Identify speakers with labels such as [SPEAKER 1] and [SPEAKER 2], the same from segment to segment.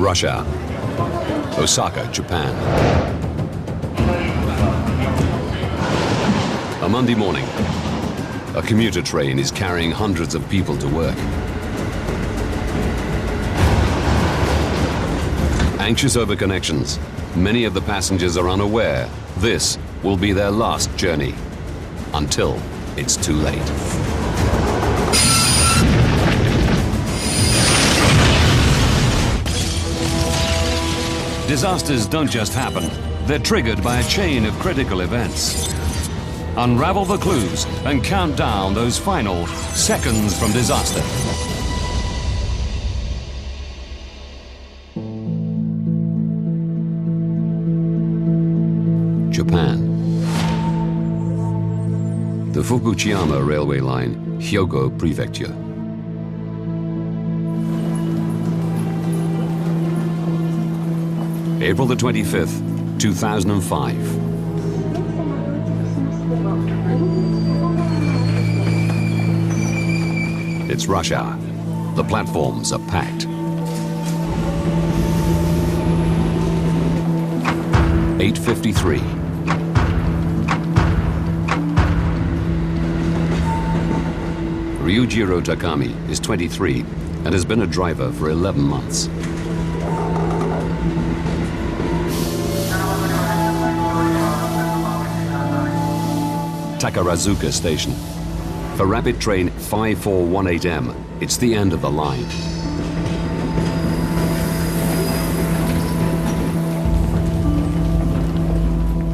[SPEAKER 1] Rush hour. Osaka, Japan. A Monday morning. A commuter train is carrying hundreds of people to work. Anxious over connections, many of the passengers are unaware this will be their last journey, until it's too late. Disasters don't just happen, they're triggered by a chain of critical events. Unravel the clues and count down those final seconds from disaster. Japan. The Fukuchiyama Railway Line, Hyogo Prefecture. April the 25th, 2005. It's rush hour. The platforms are packed. 8:53. Ryujiro Takami is 23 and has been a driver for 11 months. Takarazuka Station. For rapid train 5418M, it's the end of the line.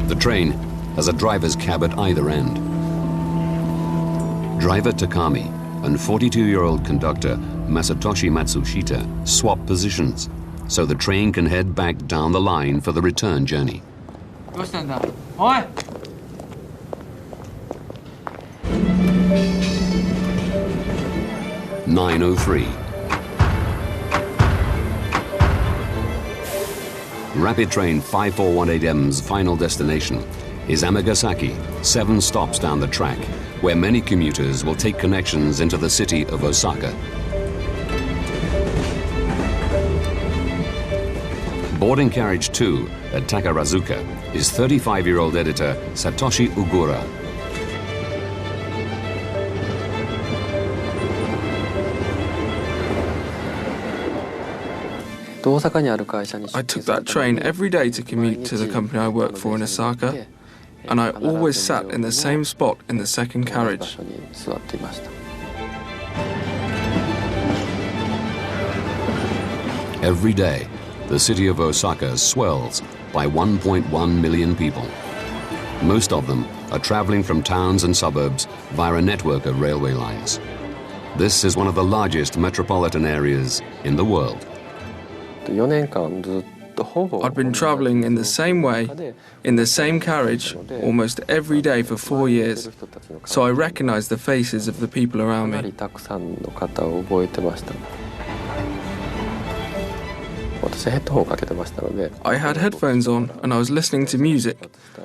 [SPEAKER 1] The train has a driver's cab at either end. Driver Takami and 42-year-old conductor Masatoshi Matsushita swap positions, so the train can head back down the line for the return journey. 9:03. Rapid train 5418M's final destination is Amagasaki, 7 stops down the track, where many commuters will take connections into the city of Osaka. Boarding carriage 2 at Takarazuka is 35-year-old editor Satoshi Ugura.
[SPEAKER 2] I took that train every day to commute to the company I work for in Osaka, and I always sat in the same spot in the second carriage.
[SPEAKER 1] Every day, the city of Osaka swells by 1.1 million people. Most of them are traveling from towns and suburbs via a network of railway lines. This is one of the largest metropolitan areas in the world.
[SPEAKER 2] I'd been travelling in the same way, in the same carriage, almost every day for 4 years, so I recognised the faces of the people around me. I had headphones on and I was listening to music.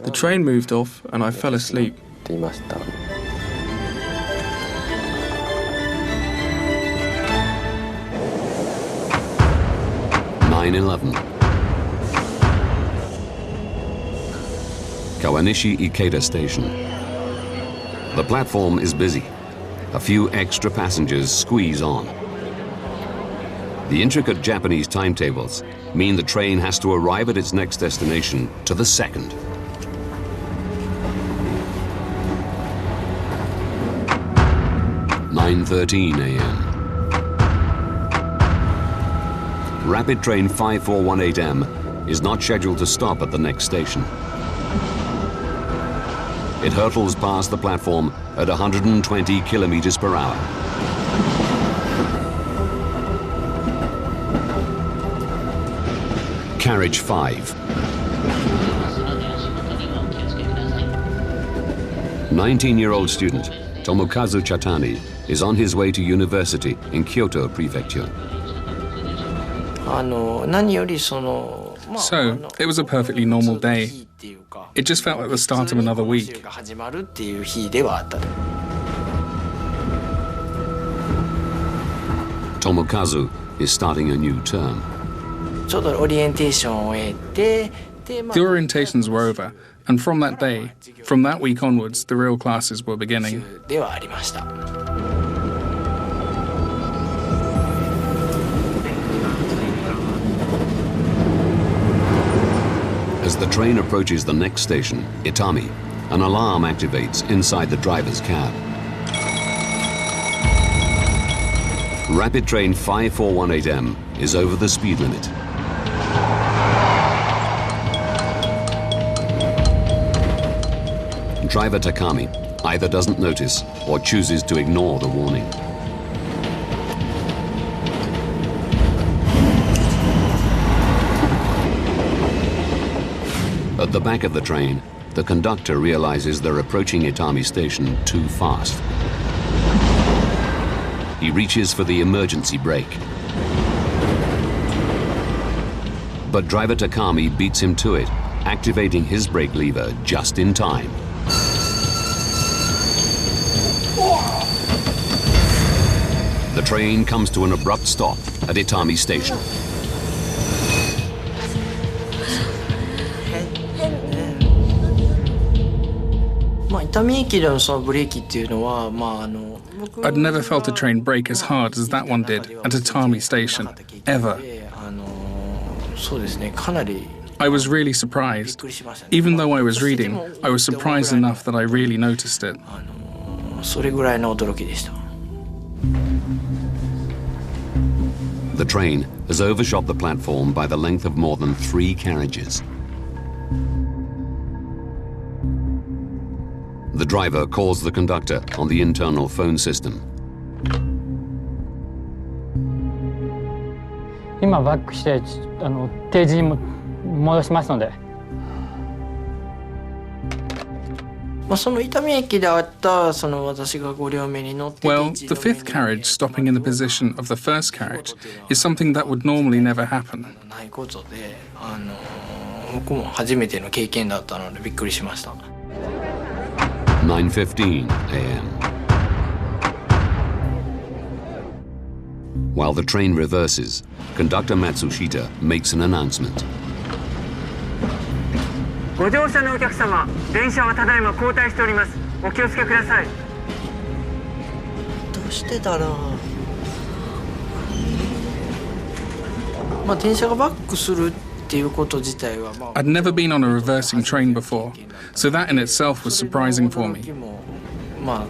[SPEAKER 2] The train moved off and I fell asleep.
[SPEAKER 1] 9:11. Kawanishi Ikeda Station. The platform is busy. A few extra passengers squeeze on. The intricate Japanese timetables mean the train has to arrive at its next destination to the second. (9:13 a.m.) Rapid train 5418M is not scheduled to stop at the next station. It hurtles past the platform at 120 kilometers per hour. Carriage 5. 19-year-old student Tomokazu Chatani is on his way to university in Kyoto Prefecture.
[SPEAKER 3] So, it was a perfectly normal day. It just felt like the start of another week.
[SPEAKER 1] Tomokazu is starting a new term.
[SPEAKER 3] The orientations were over, and from that day, from that week onwards, the real classes were beginning.
[SPEAKER 1] As the train approaches the next station, Itami, an alarm activates inside the driver's cab. Rapid train 5418M is over the speed limit. Driver Takami either doesn't notice or chooses to ignore the warning. At the back of the train, the conductor realizes they're approaching Itami Station too fast. He reaches for the emergency brake. But driver Takami beats him to it, activating his brake lever just in time. The train comes to an abrupt stop at Itami Station.
[SPEAKER 3] I'd never felt a train brake as hard as that one did at Itami Station, ever. I was really surprised. Even though I was reading, I was surprised enough that I really noticed it.
[SPEAKER 1] The train has overshot the platform by the length of more than 3 carriages. The driver calls the conductor on the internal phone system.
[SPEAKER 4] 今バックして定時に戻しますので。
[SPEAKER 3] Well, the fifth carriage stopping in the position of the first carriage is something that would normally never happen.
[SPEAKER 1] 9:15 a.m. While the train reverses, conductor Matsushita makes an announcement.
[SPEAKER 5] ご乗車のお客様、電車はただいま交代しております。お気をつけください。どうしてだろう。電車がバックするっていうこと自体は。
[SPEAKER 3] I'd never been on a reversing train before, so that in itself was surprising for me. But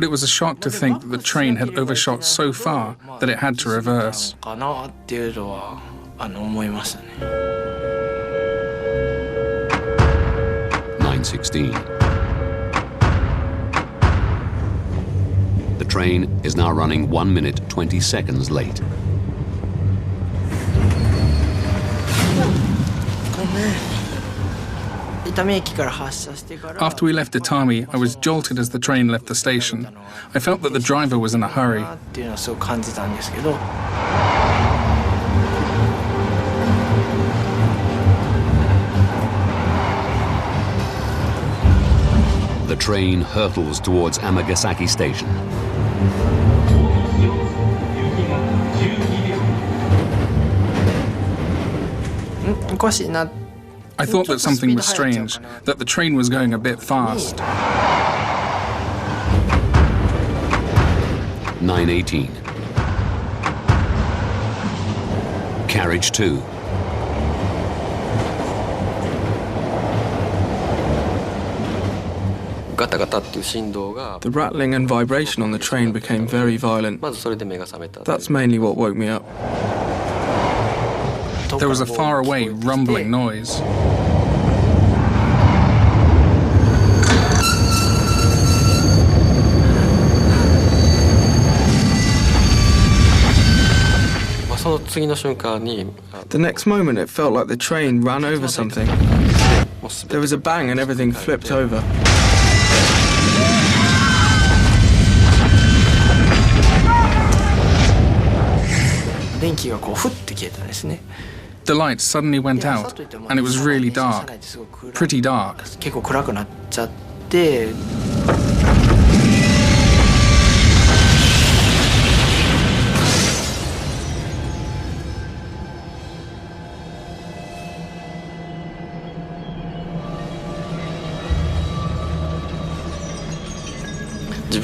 [SPEAKER 3] it was a shock to think that the train had overshot so far that it had to reverse.
[SPEAKER 5] かなっていうのは思いましたね。
[SPEAKER 1] 9:16. The train is now running 1 minute 20 seconds late.
[SPEAKER 3] After we left Itami, I was jolted as the train left the station. I felt that the driver was in a hurry.
[SPEAKER 1] The train hurtles towards Amagasaki Station.
[SPEAKER 3] I thought that something was strange, that the train was going a bit fast.
[SPEAKER 1] 9:18. Carriage 2.
[SPEAKER 2] The rattling and vibration on the train became very violent. That's mainly what woke me up.
[SPEAKER 3] There was a far-away, rumbling noise.
[SPEAKER 2] The next moment, it felt like the train ran over something. There was a bang and everything flipped over.
[SPEAKER 3] The lights suddenly went out, and it was really dark. Pretty dark.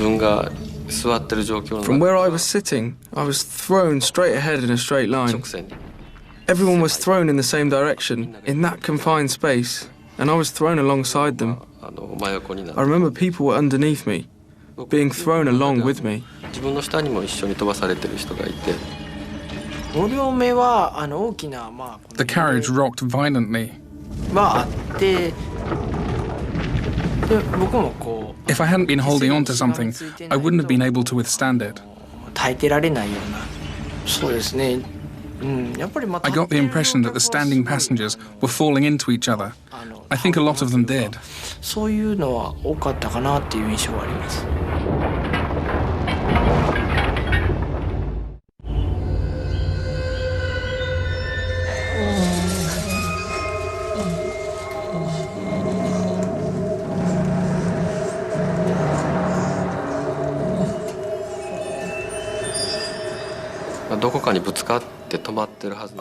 [SPEAKER 2] From where I was sitting, I was thrown straight ahead in a straight line. Everyone was thrown in the same direction, in that confined space, and I was thrown alongside them. I remember people were underneath me, being thrown along with me.
[SPEAKER 3] The carriage rocked violently. If I hadn't been holding on to something, I wouldn't have been able to withstand it. I got the impression that the standing passengers were falling into each other. I think a lot of them did.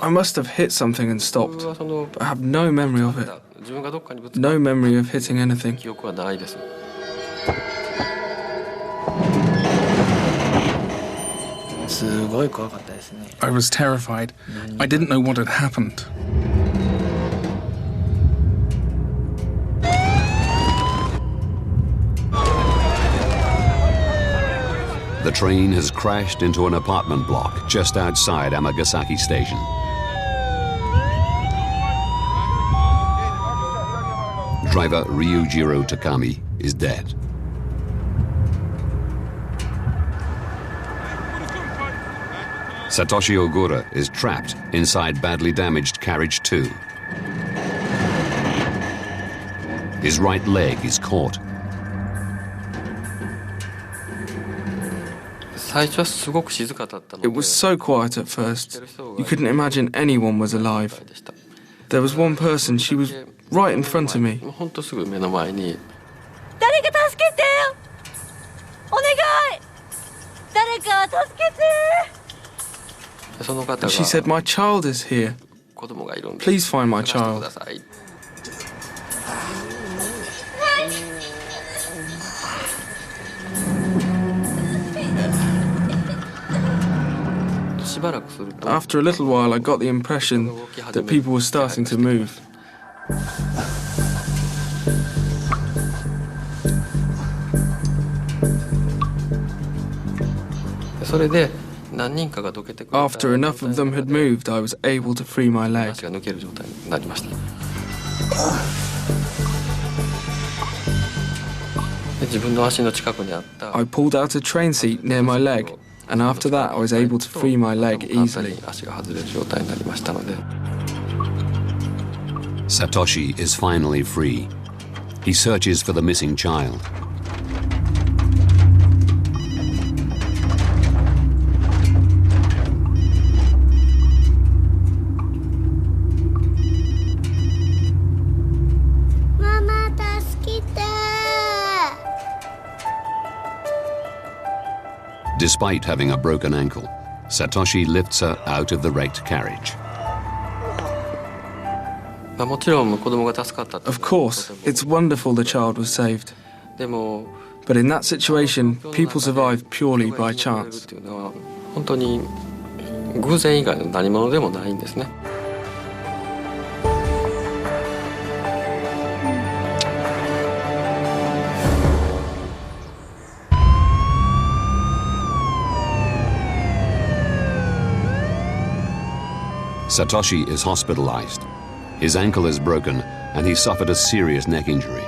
[SPEAKER 2] I must have hit something and stopped, but I have no memory of it. No memory of hitting anything.
[SPEAKER 3] I was terrified. I didn't know what had happened.
[SPEAKER 1] The train has crashed into an apartment block just outside Amagasaki Station. Driver Ryujiro Takami is dead. Satoshi Ogura is trapped inside badly damaged carriage 2. His right leg is caught.
[SPEAKER 2] It was so quiet at first. You couldn't imagine anyone was alive. There was one person, she was right in front of me. And she said, "My child is here. Please find my child." After a little while, I got the impression that people were starting to move. After enough of them had moved, I was able to free my leg. I pulled out a train seat near my leg, and after that I was able to free my leg easily.
[SPEAKER 1] Satoshi is finally free. He searches for the missing child. Despite having a broken ankle, Satoshi lifts her out of the wrecked carriage.
[SPEAKER 2] Of course, it's wonderful the child was saved. But in that situation, people survive purely by chance.
[SPEAKER 1] Satoshi is hospitalized. His ankle is broken and he suffered a serious neck injury.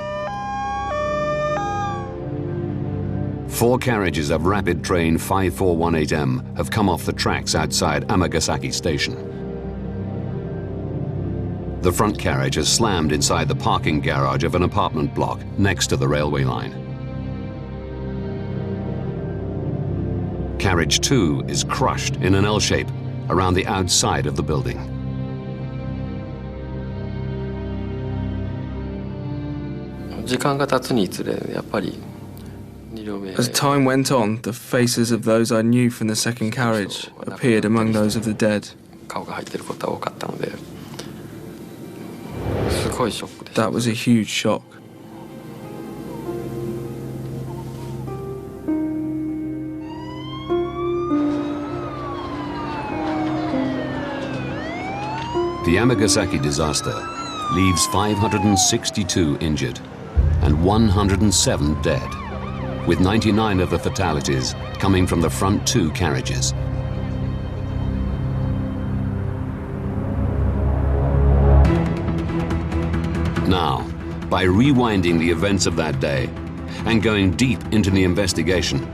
[SPEAKER 1] 4 carriages of rapid train 5418M have come off the tracks outside Amagasaki Station. The front carriage has slammed inside the parking garage of an apartment block next to the railway line. Carriage 2 is crushed in an L shape around the outside of the building.
[SPEAKER 2] As time went on, the faces of those I knew from the second carriage appeared among those of the dead. That was a huge shock.
[SPEAKER 1] The Amagasaki disaster leaves 562 injured and 107 dead, with 99 of the fatalities coming from the front two carriages. Now, by rewinding the events of that day and going deep into the investigation,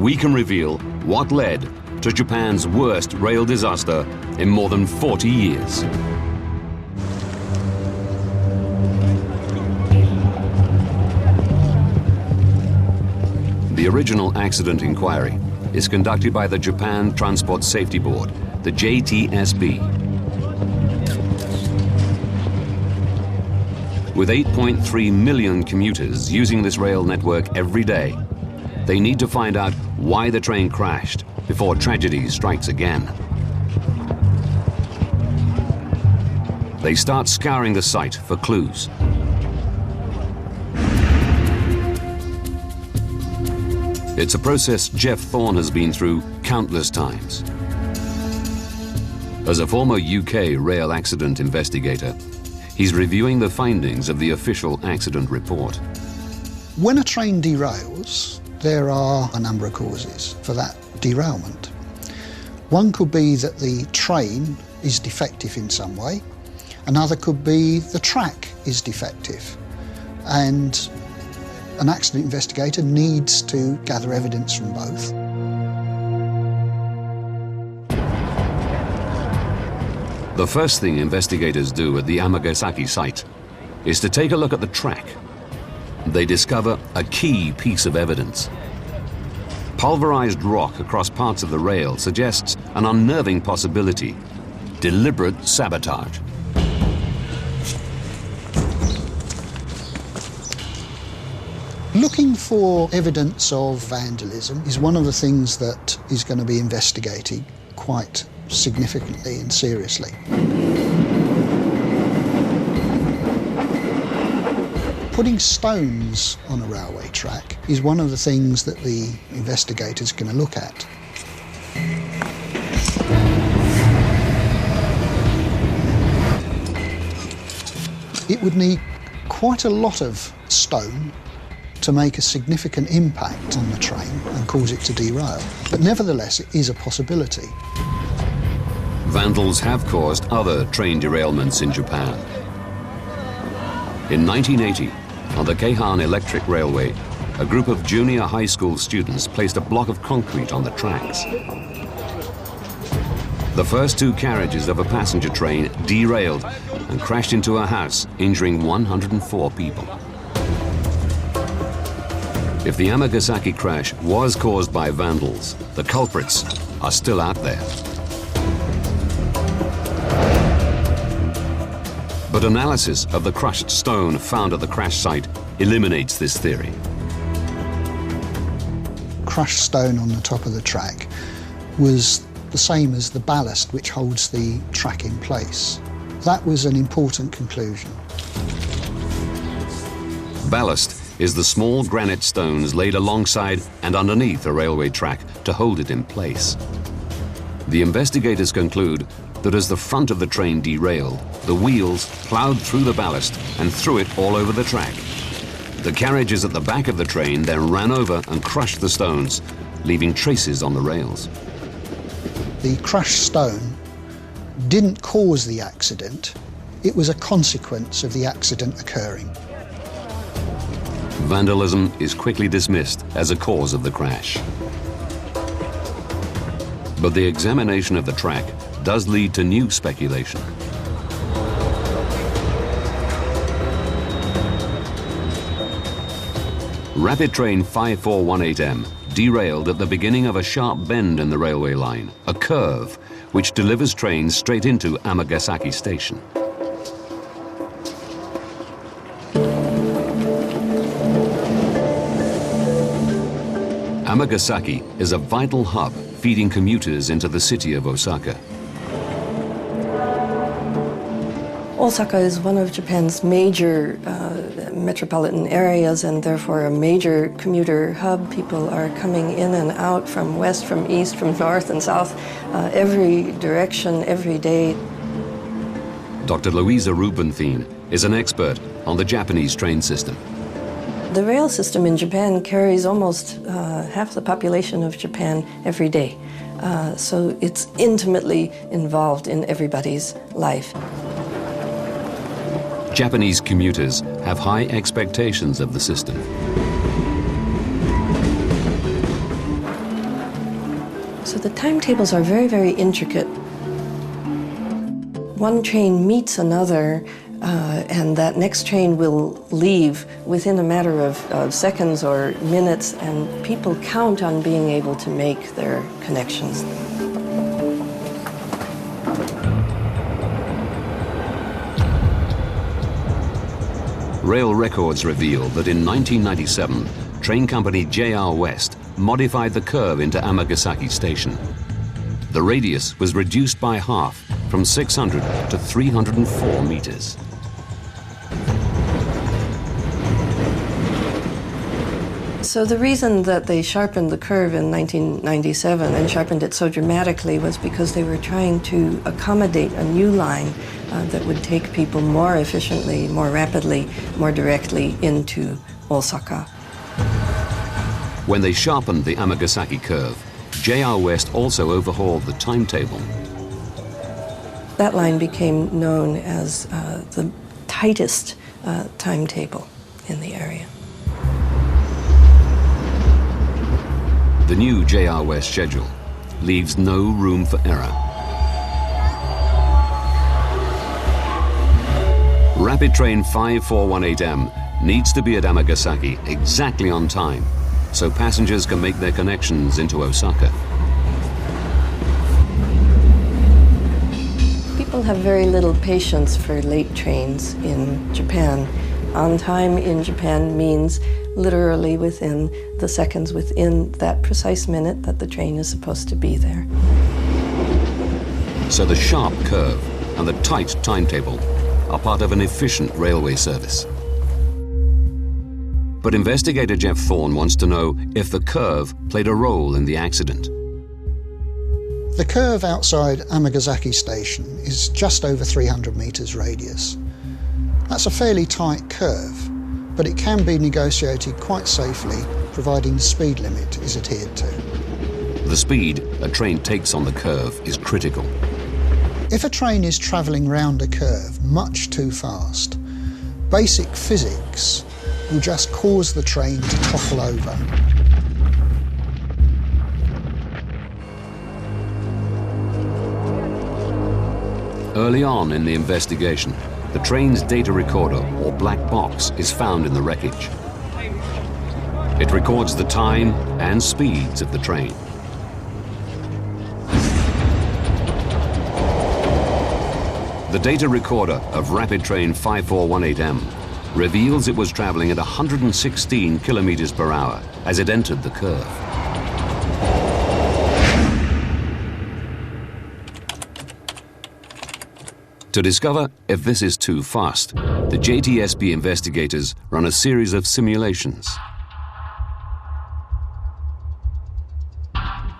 [SPEAKER 1] we can reveal what led to Japan's worst rail disaster in more than 40 years. The original accident inquiry is conducted by the Japan Transport Safety Board, the JTSB. With 8.3 million commuters using this rail network every day, they need to find out why the train crashed before tragedy strikes again. They start scouring the site for clues. It's a process Jeff Thorne has been through countless times. As a former UK rail accident investigator, he's reviewing the findings of the official accident report.
[SPEAKER 6] When a train derails, there are a number of causes for that derailment. One could be that the train is defective in some way. Another could be the track is defective. And an accident investigator needs to gather evidence from both.
[SPEAKER 1] The first thing investigators do at the Amagasaki site is to take a look at the track. They discover a key piece of evidence. Pulverized rock across parts of the rail suggests an unnerving possibility: deliberate sabotage.
[SPEAKER 6] Looking for evidence of vandalism is one of the things that is going to be investigated quite significantly and seriously. Putting stones on a railway track is one of the things that the investigators are going to look at. It would need quite a lot of stone to make a significant impact on the train and cause it to derail. But nevertheless, it is a possibility.
[SPEAKER 1] Vandals have caused other train derailments in Japan. In 1980, on the Keihan Electric Railway, a group of junior high school students placed a block of concrete on the tracks. The first two carriages of a passenger train derailed and crashed into a house, injuring 104 people. If the Amagasaki crash was caused by vandals, the culprits are still out there. But analysis of the crushed stone found at the crash site eliminates this theory.
[SPEAKER 6] Crushed stone on the top of the track was the same as the ballast which holds the track in place. That was an important conclusion. Ballast
[SPEAKER 1] is the small granite stones laid alongside and underneath a railway track to hold it in place. The investigators conclude that as the front of the train derailed, the wheels ploughed through the ballast and threw it all over the track. The carriages at the back of the train then ran over and crushed the stones, leaving traces on the rails. The crushed stone didn't cause the accident, it was a consequence of the accident occurring. Vandalism is quickly dismissed as a cause of the crash. But the examination of the track does lead to new speculation. Rapid train 5418M derailed at the beginning of a sharp bend in the railway line, a curve which delivers trains straight into Amagasaki Station. Amagasaki is a vital hub feeding commuters into the city of Osaka.
[SPEAKER 7] Osaka is one of Japan's major metropolitan areas and therefore a major commuter hub. People are coming in and out from west, from east, from north and south, every direction, every day.
[SPEAKER 1] Dr. Louisa Rubenthien is an expert on the Japanese train system.
[SPEAKER 7] The rail system in Japan carries almost half the population of Japan every day. So it's intimately involved in everybody's life.
[SPEAKER 1] Japanese commuters have high expectations of the system.
[SPEAKER 7] So the timetables are very, very intricate. One train meets another, and that next train will leave within a matter of seconds or minutes, and people count on being able to make their connections.
[SPEAKER 1] Rail records reveal that in 1997, train company JR West modified the curve into Amagasaki Station. The radius was reduced by half, from 600 to 304 meters.
[SPEAKER 7] So the reason that they sharpened the curve in 1997 and sharpened it so dramatically was because they were trying to accommodate a new line that would take people more efficiently, more rapidly, more directly into Osaka.
[SPEAKER 1] When they sharpened the Amagasaki curve, JR West also overhauled the timetable.
[SPEAKER 7] That line became known as the tightest timetable in the area.
[SPEAKER 1] The new JR West schedule leaves no room for error. Rapid train 5418M needs to be at Amagasaki exactly on time, so passengers can make their connections into Osaka.
[SPEAKER 7] People have very little patience for late trains in Japan. On time in Japan means literally within the seconds within that precise minute that the train is supposed to be there.
[SPEAKER 1] So the sharp curve and the tight timetable are part of an efficient railway service. But investigator Jeff Thorne wants to know if the curve played a role in the accident.
[SPEAKER 6] The curve outside Amagasaki Station is just over 300 metres radius. That's a fairly tight curve, but it can be negotiated quite safely, providing the speed limit is adhered to.
[SPEAKER 1] The speed a train takes on the curve is critical.
[SPEAKER 6] If a train is travelling round a curve much too fast, basic physics will just cause the train to topple over.
[SPEAKER 1] Early on in the investigation, the train's data recorder, or black box, is found in the wreckage. It records the time and speeds of the train. The data recorder of Rapid Train 5418M reveals it was traveling at 116 kilometers per hour as it entered the curve. To discover if this is too fast, the JTSB investigators run a series of simulations.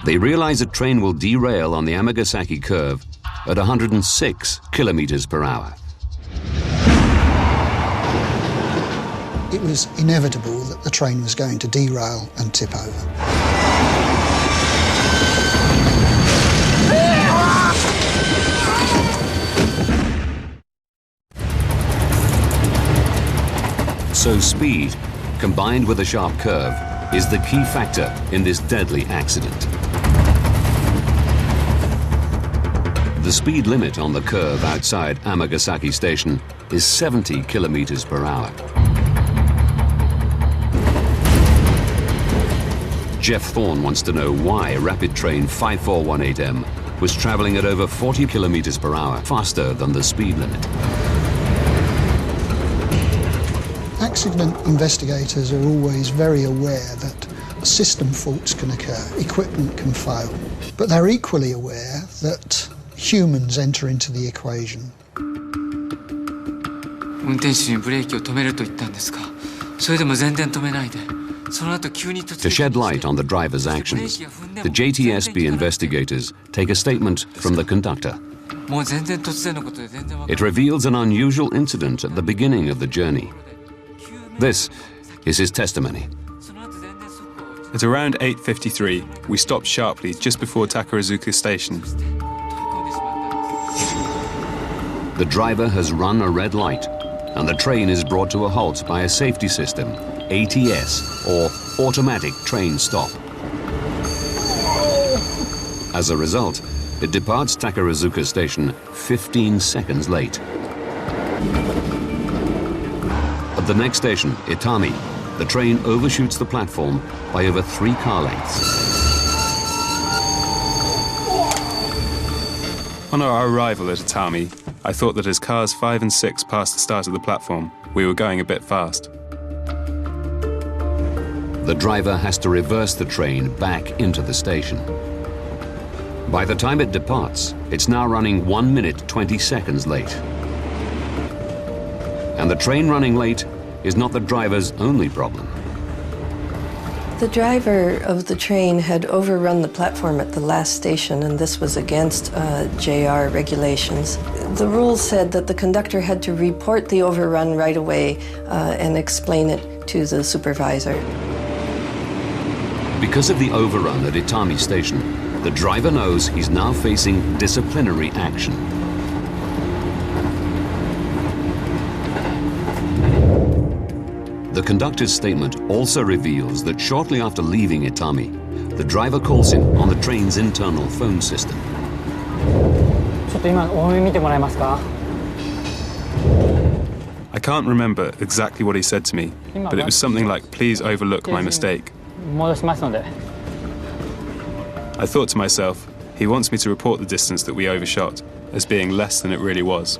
[SPEAKER 1] They realize a train will derail on the Amagasaki curve at 106 kilometers per hour.
[SPEAKER 6] It was inevitable that the train was going to derail and tip over.
[SPEAKER 1] So speed, combined with a sharp curve, is the key factor in this deadly accident. The speed limit on the curve outside Amagasaki Station is 70 kilometers per hour. Jeff Thorne wants to know why Rapid Train 5418M was traveling at over 40 kilometers per hour, faster than the speed limit.
[SPEAKER 6] Accident investigators are always very aware that system faults can occur, equipment can fail, but they're equally aware that humans enter into the equation.
[SPEAKER 1] To shed light on the driver's actions, the JTSB investigators take a statement from the conductor. It reveals an unusual incident at the beginning of the journey. This is his testimony.
[SPEAKER 8] At around 8:53, we stopped sharply just before Takarazuka Station.
[SPEAKER 1] The driver has run a red light, and the train is brought to a halt by a safety system, ATS, or Automatic Train Stop. As a result, it departs Takarazuka Station 15 seconds late. At the next station, Itami, the train overshoots the platform by over 3 car lengths.
[SPEAKER 8] On our arrival at Itami, I thought that as cars 5 and 6 passed the start of the platform, we were going a bit fast.
[SPEAKER 1] The driver has to reverse the train back into the station. By the time it departs, it's now running 1 minute 20 seconds late. And the train running late is not the driver's only problem.
[SPEAKER 7] The driver of the train had overrun the platform at the last station, and this was against JR regulations. The rules said that the conductor had to report the overrun right away and explain it to the supervisor.
[SPEAKER 1] Because of the overrun at Itami Station, the driver knows he's now facing disciplinary action. The conductor's statement also reveals that shortly after leaving Itami, the driver calls him on the train's internal phone system.
[SPEAKER 8] I can't remember exactly what he said to me, but it was something like, "Please overlook my mistake." I thought to myself, he wants me to report the distance that we overshot as being less than it really was.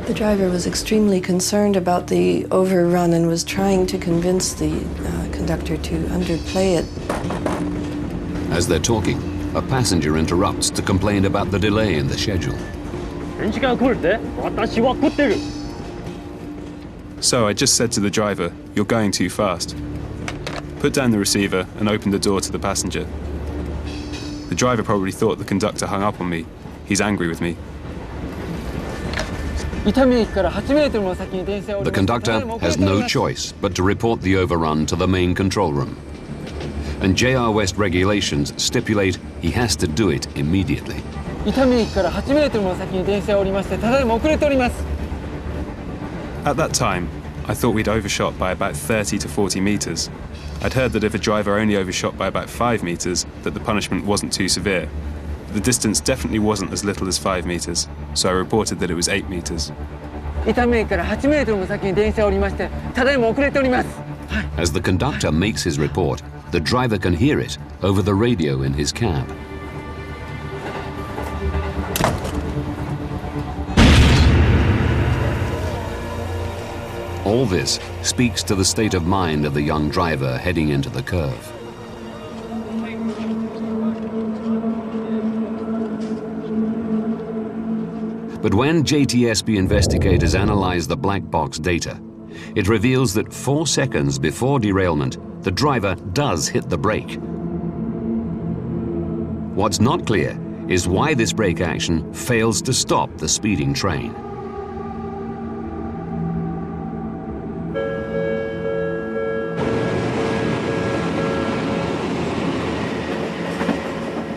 [SPEAKER 7] The driver was extremely concerned about the overrun and was trying to convince the conductor to underplay it.
[SPEAKER 1] As they're talking, a passenger interrupts to complain about the delay in the schedule.
[SPEAKER 8] So I just said to the driver, "You're going too fast." Put down the receiver and opened the door to the passenger. The driver probably thought the conductor hung up on me. He's angry with me.
[SPEAKER 1] The conductor has no choice but to report the overrun to the main control room. And JR West regulations stipulate he has to do it immediately.
[SPEAKER 8] At that time, I thought we'd overshot by about 30 to 40 meters. I'd heard that if a driver only overshot by about 5 meters, that the punishment wasn't too severe. The distance definitely wasn't as little as 5 meters, so I reported that it was 8 meters.
[SPEAKER 1] As the conductor makes his report, the driver can hear it over the radio in his cab. All this speaks to the state of mind of the young driver heading into the curve. But when JTSB investigators analyze the black box data, it reveals that 4 seconds before derailment, the driver does hit the brake. What's not clear is why this brake action fails to stop the speeding train.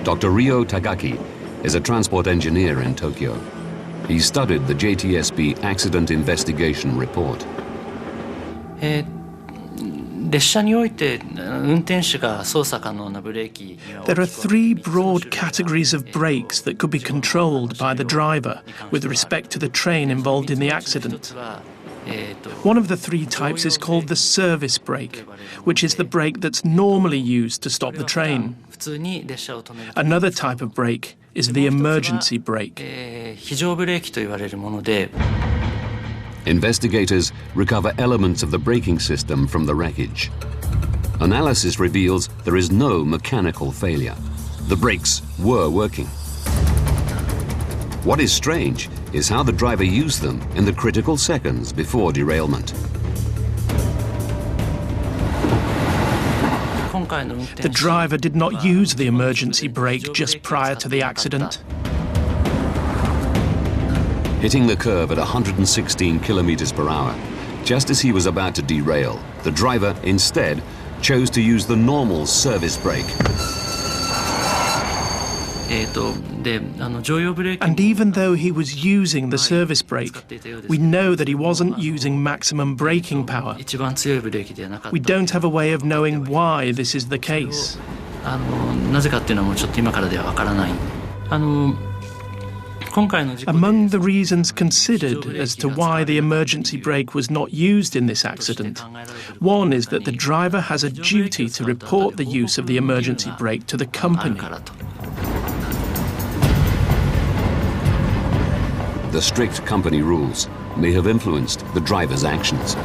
[SPEAKER 1] Dr. Ryo Tagaki is a transport engineer in Tokyo. He studied the JTSB accident investigation report.
[SPEAKER 9] There
[SPEAKER 10] are 3 broad categories of brakes that could be controlled by the driver with respect to the train involved in the accident. One of the 3 types is called the service brake, which is the brake that's normally used to stop the train. Another type of brake is the emergency brake.
[SPEAKER 1] Investigators recover elements of the braking system from the wreckage. Analysis reveals there is no mechanical failure. The brakes were working. What is strange is how the driver used them in the critical seconds before derailment.
[SPEAKER 10] The driver did not use the emergency brake just prior to the accident.
[SPEAKER 1] Hitting the curve at 116 kilometers per hour, just as he was about to derail, the driver instead chose to use the normal service brake.
[SPEAKER 10] And even though he was using the service brake, we know that he wasn't using maximum braking power. We don't have a way of knowing why this is the case. Among the reasons considered as to why the emergency brake was not used in this accident, one is that the driver has a duty to report the use of the emergency brake to the company.
[SPEAKER 1] The strict company rules may have influenced the driver's actions.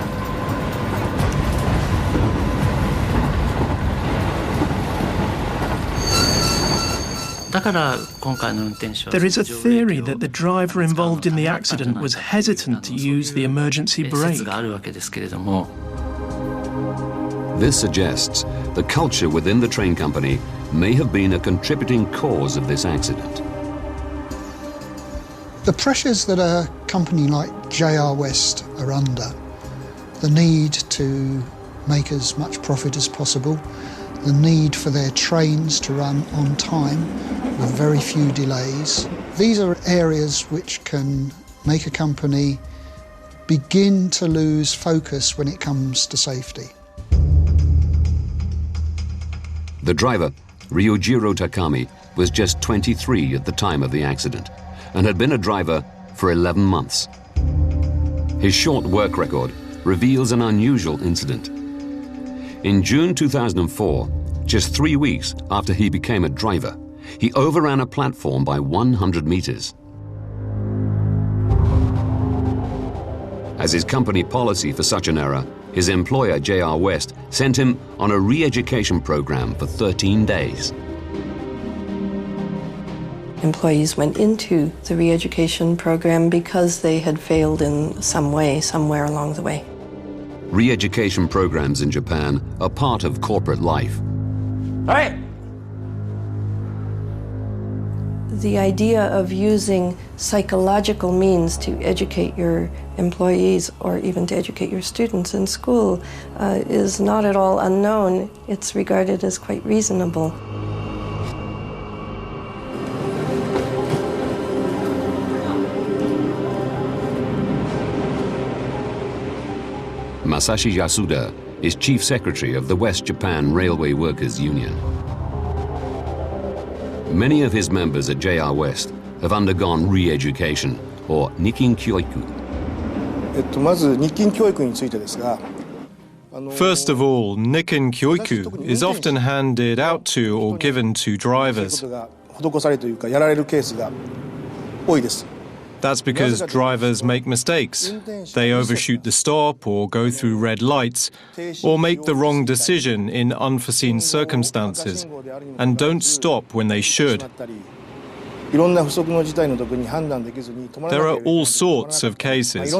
[SPEAKER 10] There is a theory that the driver involved in the accident was hesitant to use the emergency brake.
[SPEAKER 1] This suggests the culture within the train company may have been a contributing cause of this accident.
[SPEAKER 6] The pressures that a company like JR West are under, the need to make as much profit as possible, the need for their trains to run on time with very few delays, these are areas which can make a company begin to lose focus when it comes to safety.
[SPEAKER 1] The driver, Ryujiro Takami, was just 23 at the time of the accident and had been a driver for 11 months. His short work record reveals an unusual incident. In June 2004, just 3 weeks after he became a driver, he overran a platform by 100 meters. As his company policy for such an error, his employer, JR West, sent him on a re-education program for 13 days.
[SPEAKER 7] Employees went into the re-education program because they had failed in some way, somewhere along the way.
[SPEAKER 1] Re-education programs in Japan are part of corporate life.
[SPEAKER 7] Right. The idea of using psychological means to educate your employees or even to educate your students in school is not at all unknown. It's regarded as quite reasonable.
[SPEAKER 1] Masashi Yasuda is Chief Secretary of the West Japan Railway Workers Union. Many of his members at JR West have undergone re-education, or Nikkin Kyoiku.
[SPEAKER 11] First of all, Nikkin Kyoiku is often handed out to or given to drivers. That's because drivers make mistakes. They overshoot the stop or go through red lights or make the wrong decision in unforeseen circumstances and don't stop when they should. There are all sorts of cases.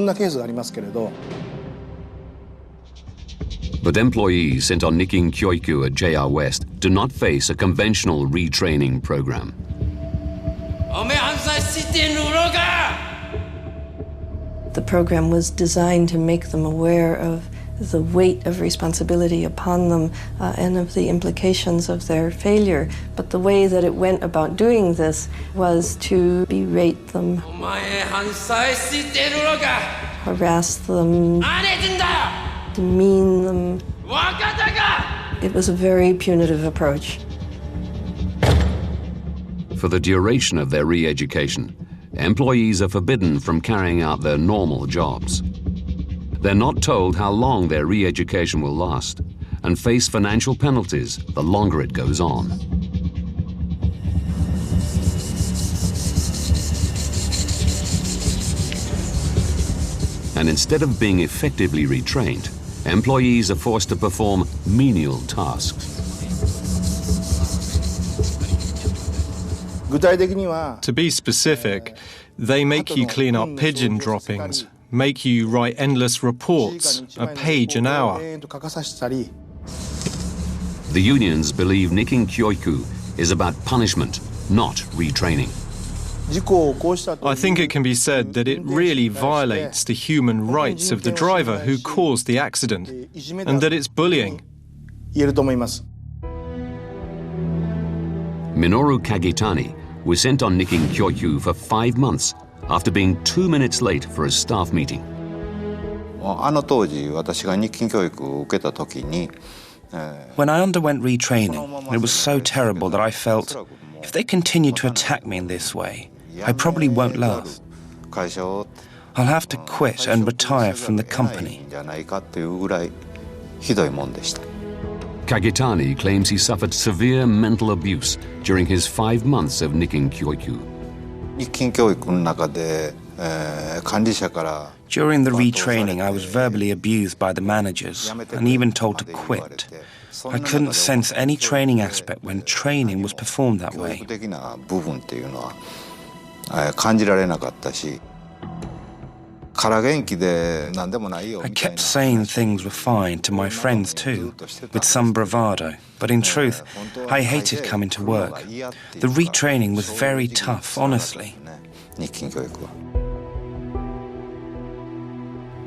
[SPEAKER 1] But employees sent on Nikkin Kyoiku at JR West do not face a conventional retraining program.
[SPEAKER 7] The program was designed to make them aware of the weight of responsibility upon them and of the implications of their failure. But the way that it went about doing this was to berate them, harass them, demean them. It was a very punitive approach.
[SPEAKER 1] For the duration of their re-education, employees are forbidden from carrying out their normal jobs. They're not told how long their re-education will last and face financial penalties the longer it goes on. And instead of being effectively retrained, employees are forced to perform menial tasks.
[SPEAKER 11] To be specific, they make you clean up pigeon droppings, make you write endless reports, a page an hour.
[SPEAKER 1] The unions believe Nikin Kyoiku is about punishment, not retraining.
[SPEAKER 11] I think it can be said that it really violates the human rights of the driver who caused the accident, and that it's bullying.
[SPEAKER 1] Minoru Kagitani was sent on Nikin Kyoiku for 5 months after being 2 minutes late for a staff meeting.
[SPEAKER 12] When I underwent retraining, it was so terrible that I felt, if they continue to attack me in this way, I probably won't last. I'll have to quit and retire from the company.
[SPEAKER 1] Kagitani claims he suffered severe mental abuse during his 5 months of Nikin Kyoiku.
[SPEAKER 12] During the retraining, I was verbally abused by the managers and even told to quit. I couldn't sense any training aspect when training was performed that way.
[SPEAKER 13] I
[SPEAKER 12] kept saying things were fine to my friends too, with some bravado, but in truth, I hated coming to work. The retraining was very tough, honestly.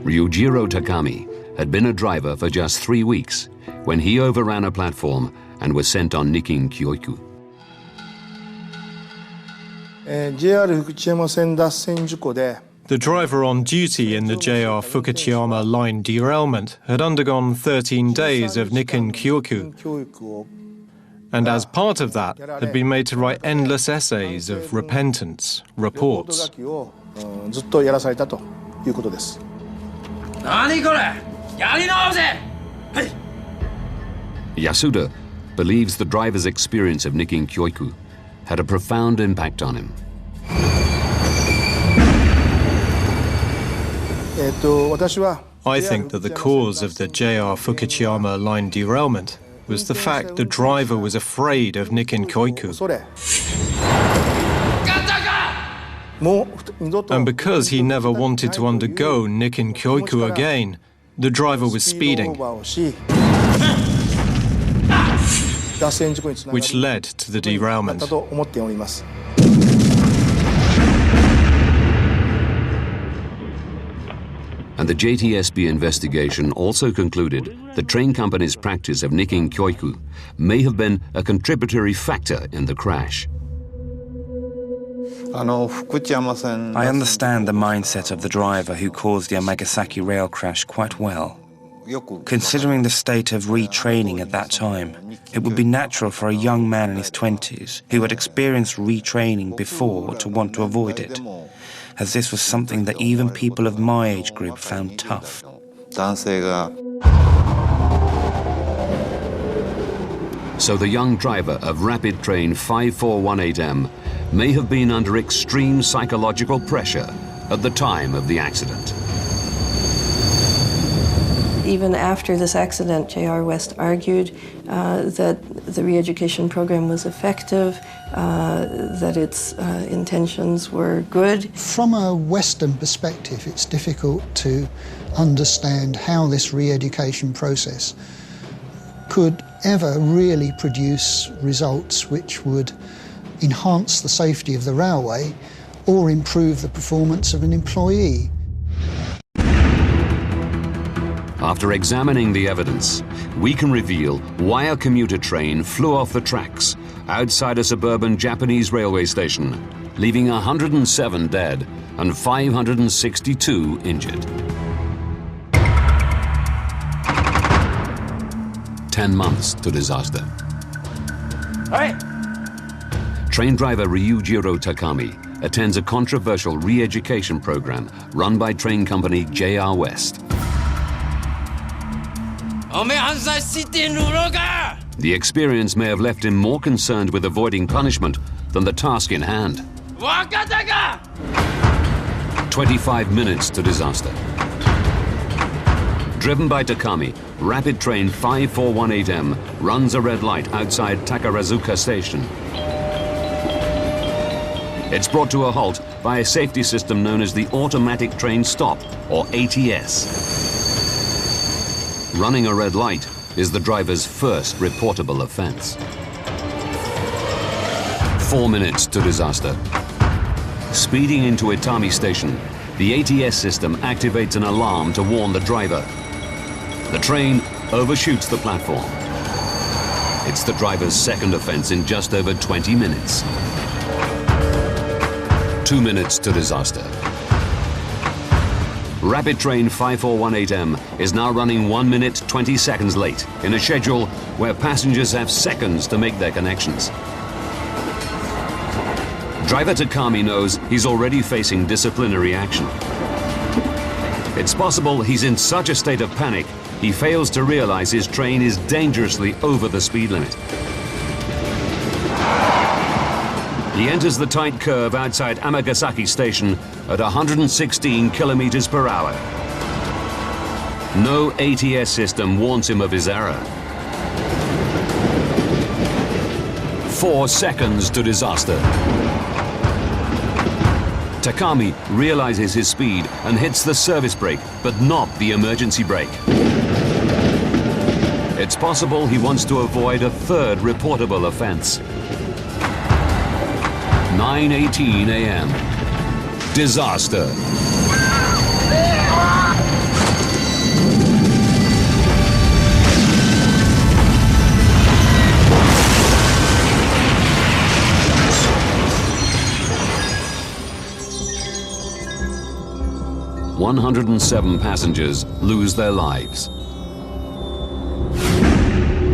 [SPEAKER 1] Ryujiro Takami had been a driver for just 3 weeks when he overran a platform and was sent on Nikin Kyoiku.
[SPEAKER 11] The driver on duty in the JR Fukuchiyama Line derailment had undergone 13 days of Nikin Kyoiku, and as part of that had been made to write endless essays of repentance, reports.
[SPEAKER 1] Yasuda believes the driver's experience of Nikin Kyoiku had a profound impact on him.
[SPEAKER 11] I think that the cause of the JR Fukuchiyama Line derailment was the fact the driver was afraid of Nikin Kyoiku. And because he never wanted to undergo Nikin Kyoiku again, the driver was speeding, which led to the derailment.
[SPEAKER 1] And the JTSB investigation also concluded the train company's practice of Nikin Kyoiku may have been a contributory factor in the crash.
[SPEAKER 12] I understand the mindset of the driver who caused the Amagasaki rail crash quite well. Considering the state of retraining at that time, it would be natural for a young man in his 20s who had experienced retraining before to want to avoid it, as this was something that even people of my age group found tough.
[SPEAKER 1] So the young driver of Rapid Train 5418M may have been under extreme psychological pressure at the time of the accident.
[SPEAKER 7] Even after this accident, JR West argued that the re-education program was effective, that its intentions were good.
[SPEAKER 6] From a Western perspective, it's difficult to understand how this re-education process could ever really produce results which would enhance the safety of the railway or improve the performance of an employee.
[SPEAKER 1] After examining the evidence, we can reveal why a commuter train flew off the tracks outside a suburban Japanese railway station, leaving 107 dead and 562 injured. 10 months to disaster. Train driver Ryujiro Takami attends a controversial re-education program run by train company JR West. The experience may have left him more concerned with avoiding punishment than the task in hand. 25 minutes to disaster. Driven by Takami, Rapid Train 5418M runs a red light outside Takarazuka Station. It's brought to a halt by a safety system known as the Automatic Train Stop, or ATS. Running a red light is the driver's first reportable offense. 4 minutes to disaster. Speeding into Itami Station, the ATS system activates an alarm to warn the driver. The train overshoots the platform. It's the driver's second offense in just over 20 minutes. 2 minutes to disaster. Rapid Train 5418M is now running 1 minute 20 seconds late in a schedule where passengers have seconds to make their connections. Driver Takami knows he's already facing disciplinary action. It's possible he's in such a state of panic he fails to realize his train is dangerously over the speed limit. He enters the tight curve outside Amagasaki Station at 116 kilometers per hour. No ATS system warns him of his error. 4 seconds to disaster. Takami realizes his speed and hits the service brake, but not the emergency brake. It's possible he wants to avoid a third reportable offense. 9:18 a.m. Disaster. "107 passengers lose their lives.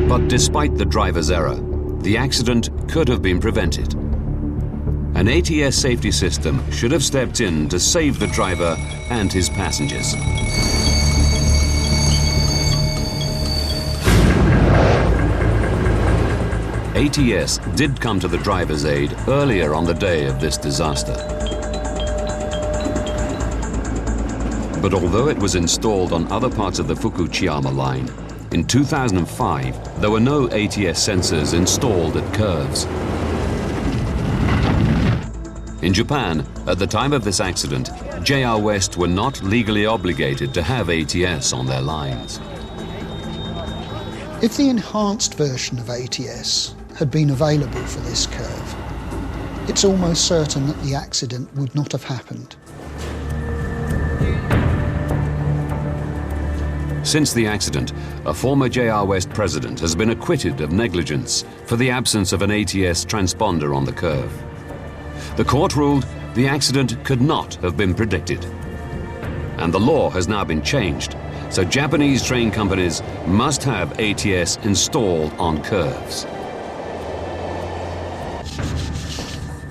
[SPEAKER 1] But despite the driver's error, the accident could have been prevented. An ATS safety system should have stepped in to save the driver and his passengers. ATS did come to the driver's aid earlier on the day of this disaster. But although it was installed on other parts of the Fukuchiyama Line, in 2005 there were no ATS sensors installed at curves. In Japan, at the time of this accident, JR West were not legally obligated to have ATS on their lines.
[SPEAKER 6] If the enhanced version of ATS had been available for this curve, it's almost certain that the accident would not have happened.
[SPEAKER 1] Since the accident, a former JR West president has been acquitted of negligence for the absence of an ATS transponder on the curve. The court ruled the accident could not have been predicted. And the law has now been changed, so Japanese train companies must have ATS installed on curves.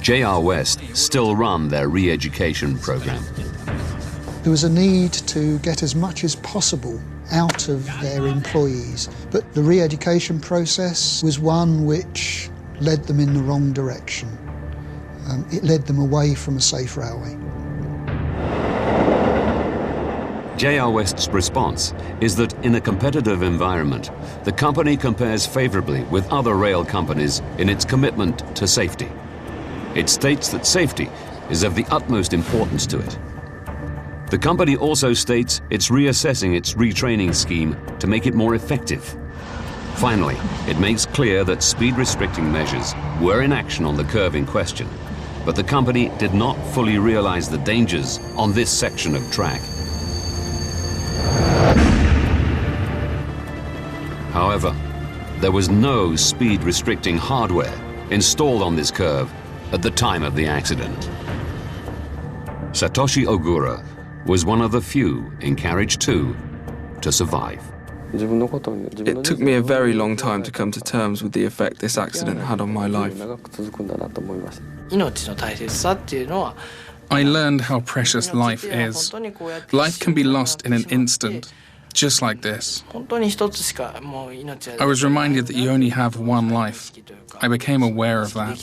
[SPEAKER 1] JR West still run their re-education program.
[SPEAKER 6] There was a need to get as much as possible out of their employees, but the re-education process was one which led them in the wrong direction. It led them away from a safe railway.
[SPEAKER 1] JR West's response is that in a competitive environment, the company compares favorably with other rail companies in its commitment to safety. It states that safety is of the utmost importance to it. The company also states it's reassessing its retraining scheme to make it more effective. Finally, it makes clear that speed restricting measures were in action on the curve in question, but the company did not fully realize the dangers on this section of track. However, there was no speed restricting hardware installed on this curve at the time of the accident. Satoshi Ogura was one of the few in Carriage 2 to survive.
[SPEAKER 2] It took me a very long time to come to terms with the effect this accident had on my life.
[SPEAKER 3] I learned how precious life is. Life can be lost in an instant, just like this. I was reminded that you only have one life. I became aware of that.